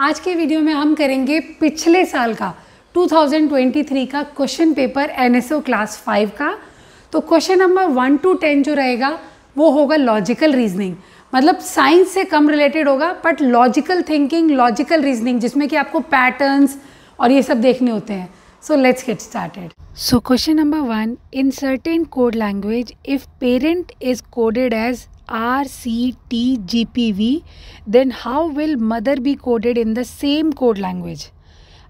आज के वीडियो में हम करेंगे पिछले साल का 2023 का क्वेश्चन पेपर एनएसओ क्लास 5 का। तो क्वेश्चन नंबर 1 to 10 जो रहेगा वो होगा लॉजिकल रीजनिंग, मतलब साइंस से कम रिलेटेड होगा but logical thinking, logical reasoning, जिसमें कि आपको पैटर्न्स और ये सब देखने होते हैं। So let's get started. So question number 1, in certain code language if parent is coded as RCTGPV, then how will mother be coded in the same code language?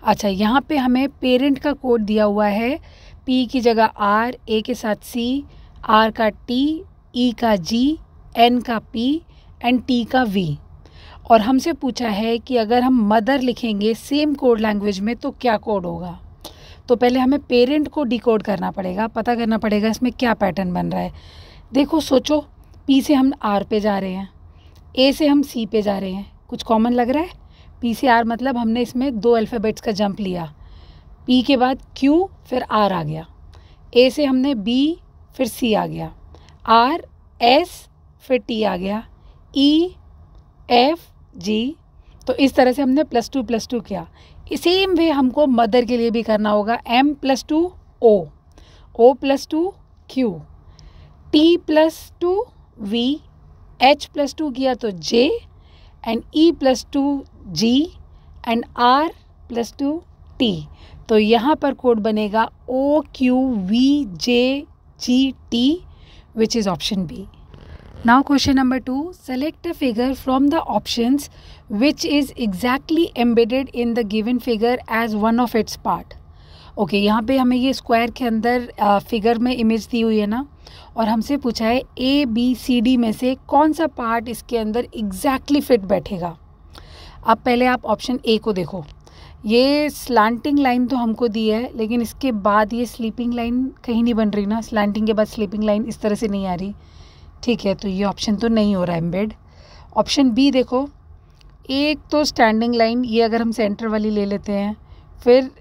अच्छा, यहाँ पे हमें पेरेंट का कोड दिया हुआ है, P की जगह R, A के साथ C, R का T, E का G, N का P एंड T का V। और हमसे पूछा है कि अगर हम मदर लिखेंगे सेम कोड लैंग्वेज में तो क्या कोड होगा। तो पहले हमें पेरेंट को डिकोड करना पड़ेगा, पता करना पड़ेगा इसमें क्या पैटर्न बन रहा है। देखो सोचो, P से हम R पे जा रहे हैं, A से हम C पे जा रहे हैं, कुछ कॉमन लग रहा है। P से R मतलब हमने इसमें 2 अल्फ़ाबेट्स का जंप लिया, P के बाद Q फिर R आ गया, A से हमने B फिर C आ गया, R S फिर T आ गया, E F G। तो इस तरह से हमने +2 किया। सेम वे हमको मदर के लिए भी करना होगा, M+2 O, O+2 Q, T+2 V, H+2 किया तो J and E+2 G and R+2 T। तो यहाँ पर कोड बनेगा OQVJGT which is option B. Now question number 2, select a figure from the options which is exactly embedded in the given figure as one of its part. Okay, यहाँ पे हमें ये square के अंदर फिगर में image दी हुई है ना, और हमसे पूछा है ABCD में से कौन सा पार्ट इसके अंदर एग्जैक्टली फिट बैठेगा। अब पहले आप ऑप्शन A को देखो, ये स्लैंटिंग लाइन तो हमको दी है, लेकिन इसके बाद ये स्लीपिंग लाइन कहीं नहीं बन रही ना, स्लैंटिंग के बाद स्लीपिंग लाइन इस तरह से नहीं आ रही, ठीक है, तो ये ऑप्शन तो नहीं हो रहा एम्बेड। ऑप्शन B देखो, एक तो स्टैंडिंग लाइन, ये अगर हम सेंटर वाली ले लेते हैं, फिर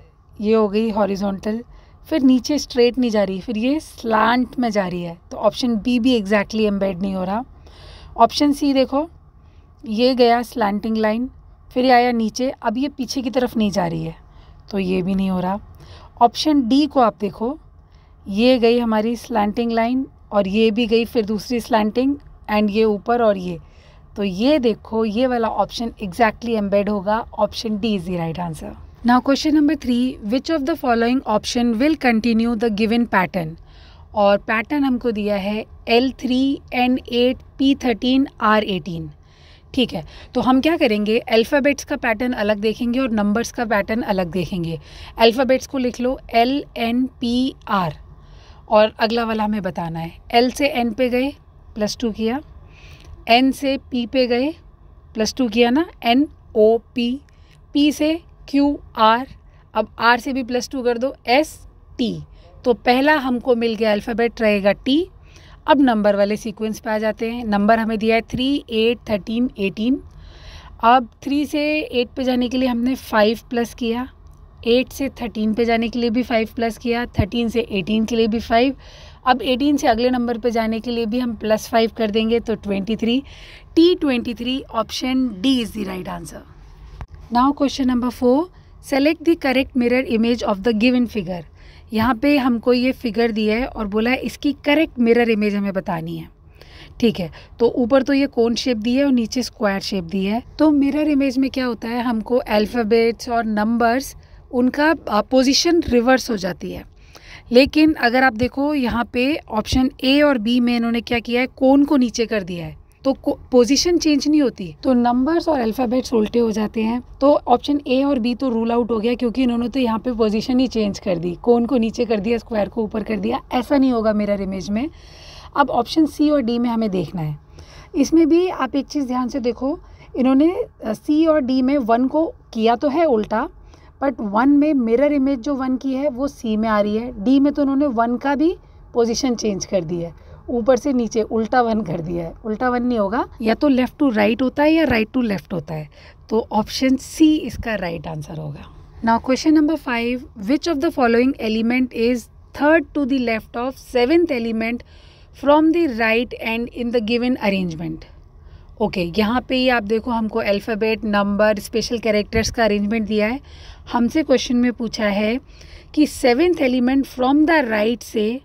ये हो गई हॉरिजॉन्टल, फिर नीचे स्ट्रेट नहीं जा रही, फिर ये स्लांट में जा रही है, तो ऑप्शन B भी एग्जैक्टली एम्बेड नहीं हो रहा। ऑप्शन C देखो, ये गया स्लैंटिंग लाइन, फिर ये आया नीचे, अब ये पीछे की तरफ नहीं जा रही है, तो ये भी नहीं हो रहा। ऑप्शन D को आप देखो, ये गई हमारी स्लैंटिंग लाइन और ये भी गई फिर दूसरी स्लैंटिंग एंड ये ऊपर और ये, तो ये देखो ये वाला ऑप्शन एग्जैक्टली एम्बेड होगा। Option D is the right answer. Now question number 3, which of the following option will continue the given pattern? और पैटर्न हमको दिया है L3 N8 P13 R18, ठीक है। तो हम क्या करेंगे, अल्फ़ाबेट्स का पैटर्न अलग देखेंगे और नंबर्स का पैटर्न अलग देखेंगे। अल्फ़ाबेट्स को लिख लो L N P R, और अगला वाला हमें बताना है। L से N पे गए +2 किया, N से P पे गए +2 किया ना, N O P, P से Q R, अब R से भी +2 कर दो, S T। तो पहला हमको मिल गया अल्फ़ाबेट रहेगा T। अब नंबर वाले सीक्वेंस पे आ जाते हैं। नंबर हमें दिया है 3, 8, 13, 18। अब 3 से 8 पे जाने के लिए हमने 5 प्लस किया, 8 से 13 पे जाने के लिए भी 5 प्लस किया, 13 से 18 के लिए भी 5। अब 18 से अगले नंबर पे जाने के लिए भी हम +5 कर देंगे, तो 23। T23 option D is the right answer. Now question number 4, select the correct mirror image of the given figure. यहाँ पे हमको ये फिगर दिया है और बोला है इसकी करेक्ट मिरर इमेज हमें बतानी है, ठीक है। तो ऊपर तो ये कोन शेप दी है और नीचे स्क्वायर शेप दी है। तो मिरर इमेज में क्या होता है, हमको अल्फ़ाबेट्स और नंबर्स उनका पोजीशन रिवर्स हो जाती है। लेकिन अगर आप देखो यहाँ पे ऑप्शन A और B में इन्होंने क्या किया है, कोन को नीचे कर दिया है, तो पोजीशन चेंज नहीं होती, तो नंबर्स और अल्फ़ाबेट्स उल्टे हो जाते हैं। तो ऑप्शन A और B तो रूल आउट हो गया, क्योंकि इन्होंने तो यहाँ पे पोजीशन ही चेंज कर दी, कोन को नीचे कर दिया, स्क्वायर को ऊपर कर दिया, ऐसा नहीं होगा मिरर इमेज में। अब ऑप्शन C और D में हमें देखना है। इसमें भी आप एक चीज़ ध्यान से देखो, इन्होंने C और D में 1 को किया तो है उल्टा, बट 1 में मिरर इमेज जो 1 की है वो C में आ रही है, D में तो उन्होंने 1 का भी पोजीशन चेंज कर दी है, ऊपर से नीचे उल्टा 1 कर दिया है। उल्टा 1 नहीं होगा, या तो लेफ़्ट टू राइट होता है या राइट टू लेफ़्ट होता है, तो ऑप्शन C इसका राइट आंसर होगा। Now question number 5, which of the following element is third to the left of 7th element from the right end in the given arrangement. Okay, यहाँ पे ये आप देखो हमको अल्फ़ाबेट, नंबर, स्पेशल कैरेक्टर्स का arrangement दिया है। हमसे क्वेश्चन में पूछा है कि 7th element from the right से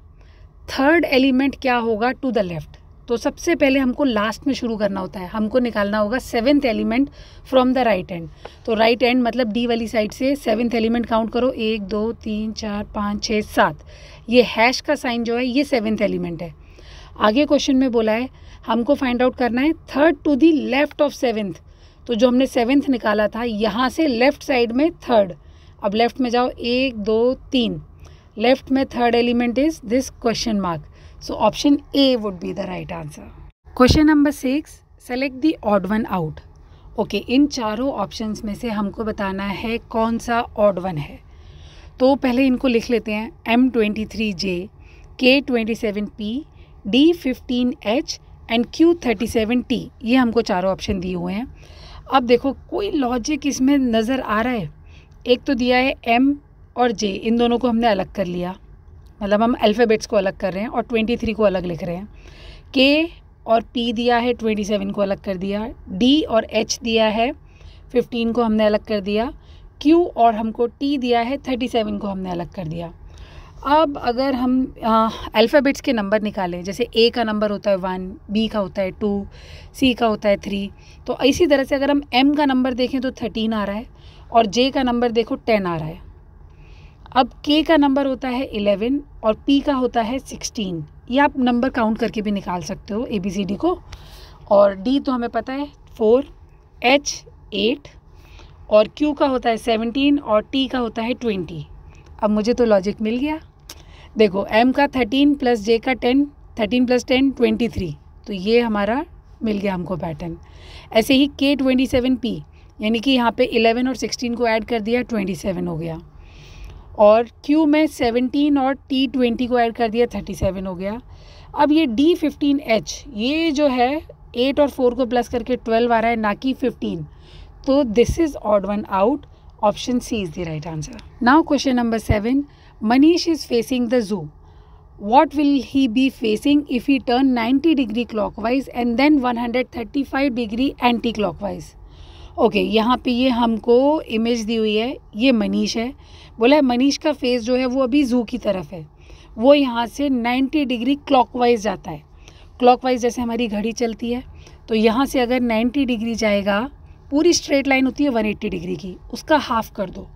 3rd एलिमेंट क्या होगा टू द लेफ़्ट। तो सबसे पहले हमको लास्ट में शुरू करना होता है, हमको निकालना होगा 7th element from the right and. तो राइट एंड मतलब डी वाली साइड से 7th एलिमेंट काउंट करो, 1 2 3 4 5 6 7। ये हैश का साइन जो है ये 7th एलिमेंट है। आगे क्वेश्चन में बोला है हमको फाइंड आउट करना है 3rd to the left of 7th। तो जो हमने 7th निकाला था यहाँ से लेफ्ट साइड में 3rd। अब लेफ्ट में जाओ, 1 2 3, लेफ्ट में 3rd element is this question mark. So option A would be the right answer. Question number 6, select the odd one out. Okay, इन चारों ऑप्शंस में से हमको बताना है कौन सा ऑड वन है। तो पहले इनको लिख लेते हैं, M23J, K27P, D15H and Q37T। ये हमको चारों ऑप्शन दिए हुए हैं। अब देखो कोई लॉजिक इसमें नज़र आ रहा है। एक तो दिया है M और J, इन दोनों को हमने अलग कर लिया, मतलब हम अल्फ़ाबेट्स को अलग कर रहे हैं और 23 को अलग लिख रहे हैं। K और P दिया है, 27 को अलग कर दिया। D और H दिया है, 15 को हमने अलग कर दिया। Q और हमको T दिया है, 37 को हमने अलग कर दिया। अब अगर हम अल्फ़ाबेट्स के नंबर निकालें, जैसे A का नंबर होता है 1, B का होता है 2, C का होता है 3, तो इसी तरह से अगर हम M का नंबर देखें तो 13 आ रहा है और J का नंबर देखो 10 आ रहा है। अब K का नंबर होता है 11 और P का होता है 16। ये आप नंबर काउंट करके भी निकाल सकते हो ABCD को। और D तो हमें पता है 4, H 8 और Q का होता है 17 और T का होता है 20। अब मुझे तो लॉजिक मिल गया। देखो M का 13 प्लस J का 10, 13 प्लस 10 23, तो ये हमारा मिल गया हमको पैटर्न। ऐसे ही K27P, यानी कि यहाँ पे 11 और 16 को ऐड कर दिया, 27 हो गया। और Q में 17 और T20 को ऐड कर दिया, 37 हो गया। अब ये D15H, ये जो है 8 और 4 को प्लस करके 12 आ रहा है, ना कि 15। तो this is odd one out. Option C is the right answer. Now question number 7. Manish is facing the zoo. What will he be facing if he turn 90 degree clockwise and then 135 degree anti-clockwise? Okay, यहाँ पे ये हमको image दी हुई है, ये मनीष है। बोला है मनीष का फेस जो है वो अभी जू की तरफ है, वो यहाँ से 90 डिग्री क्लॉकवाइज जाता है। क्लॉकवाइज जैसे हमारी घड़ी चलती है, तो यहाँ से अगर 90 डिग्री जाएगा, पूरी स्ट्रेट लाइन होती है 180 डिग्री की, उसका हाफ कर दो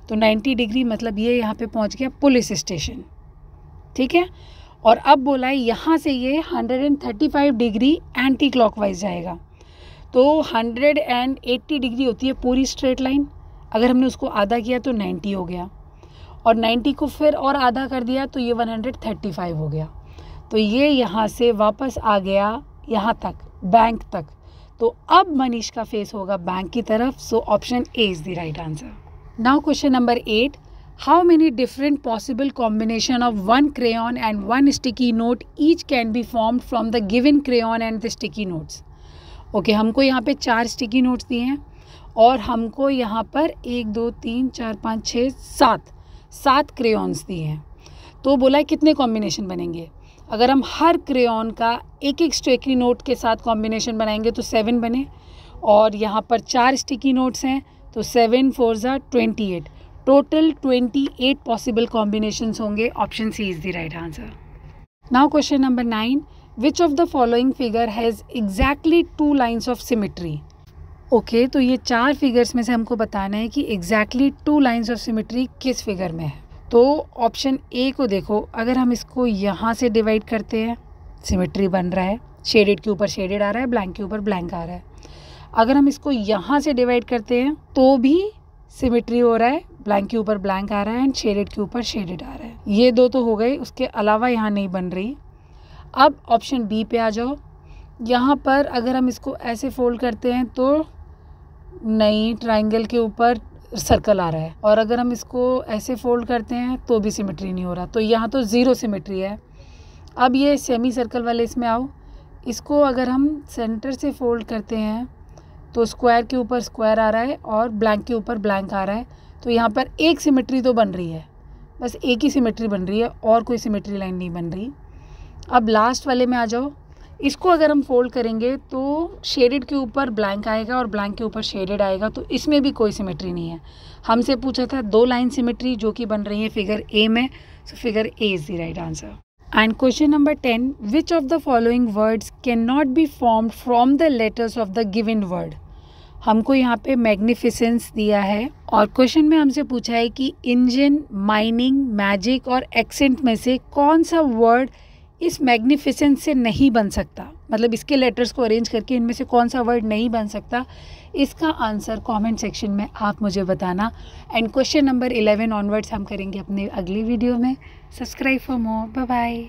तो 90 डिग्री, मतलब ये यहाँ पे पहुँच गया पुलिस स्टेशन। ठीक है, और अब बोला है यहाँ से ये 135 डिग्री एंटी क्लॉकवाइज जाएगा। तो 180 डिग्री होती है पूरी स्ट्रेट लाइन, अगर हमने उसको आधा किया तो 90 हो गया, और 90 को फिर और आधा कर दिया तो ये 135 हो गया। तो ये यहाँ से वापस आ गया यहाँ तक, बैंक तक। तो अब मनीष का फेस होगा बैंक की तरफ। सो option A is the right answer. Now question number 8, how many different possible combination of one crayon and one sticky note each can be formed from the given crayon and the sticky notes. Okay, हमको यहाँ पे 4 sticky notes दिए हैं और हमको यहाँ पर 1 2 3 4 5 6 7 crayons दिए हैं। तो बोला है कितने कॉम्बिनेशन बनेंगे। अगर हम हर क्रेयॉन का एक एक स्टिकी नोट के साथ कॉम्बिनेशन बनाएंगे तो 7 बने, और यहाँ पर 4 स्टिकी नोट्स हैं तो 7 4 28, टोटल 28 पॉसिबल कॉम्बिनेशंस होंगे। Option C is the right answer. Now question number 9, which of the following figure has exactly 2 lines of symmetry. Okay, तो ये 4 फिगर्स में से हमको बताना है कि एग्जैक्टली 2 लाइन्स ऑफ सिमिट्री किस फिगर में है। तो ऑप्शन ए को देखो, अगर हम इसको यहाँ से डिवाइड करते हैं, सिमेट्री बन रहा है, शेडेड के ऊपर शेडेड आ रहा है, ब्लैंक के ऊपर ब्लैंक आ रहा है। अगर हम इसको यहाँ से डिवाइड करते हैं तो भी सिमेट्री हो रहा है, ब्लैंक के ऊपर ब्लैंक आ रहा है एंड शेडेड के ऊपर शेडेड आ रहा है। ये 2 तो हो गए, उसके अलावा यहाँ नहीं बन रही। अब ऑप्शन बी पे आ जाओ। यहाँ पर अगर हम इसको ऐसे फोल्ड करते हैं तो नहीं, ट्राइंगल के ऊपर सर्कल आ रहा है, और अगर हम इसको ऐसे फोल्ड करते हैं तो भी सिमेट्री नहीं हो रहा। तो यहाँ तो 0 सिमेट्री है। अब ये सेमी सर्कल वाले इसमें आओ, इसको अगर हम सेंटर से फोल्ड करते हैं तो स्क्वायर के ऊपर स्क्वायर आ रहा है और ब्लैंक के ऊपर ब्लैंक आ रहा है। तो यहाँ पर एक सिमेट्री तो बन रही है, बस एक ही सिमेट्री बन रही है और कोई सिमेट्री लाइन नहीं बन रही। अब लास्ट वाले में आ जाओ, इसको अगर हम फोल्ड करेंगे तो शेडेड के ऊपर ब्लैंक आएगा और ब्लैंक के ऊपर शेडेड आएगा, तो इसमें भी कोई सिमेट्री नहीं है। हमसे पूछा था 2 लाइन सिमेट्री जो कि बन रही है फिगर ए में, so figure A is the right answer. And question number 10, which of the following words can not be formed from the letters of the given word. हमको यहाँ पे मैग्निफिसेंस दिया है और क्वेश्चन में हमसे पूछा है कि इंजन, माइनिंग, मैजिक और एक्सेंट में से कौन सा वर्ड इस मैग्निफिसेंस से नहीं बन सकता, मतलब इसके लेटर्स को अरेंज करके इनमें से कौन सा वर्ड नहीं बन सकता। इसका आंसर कमेंट सेक्शन में आप मुझे बताना। एंड क्वेश्चन नंबर 11 ऑनवर्ड्स हम करेंगे अपने अगली वीडियो में। Subscribe for more. Bye bye.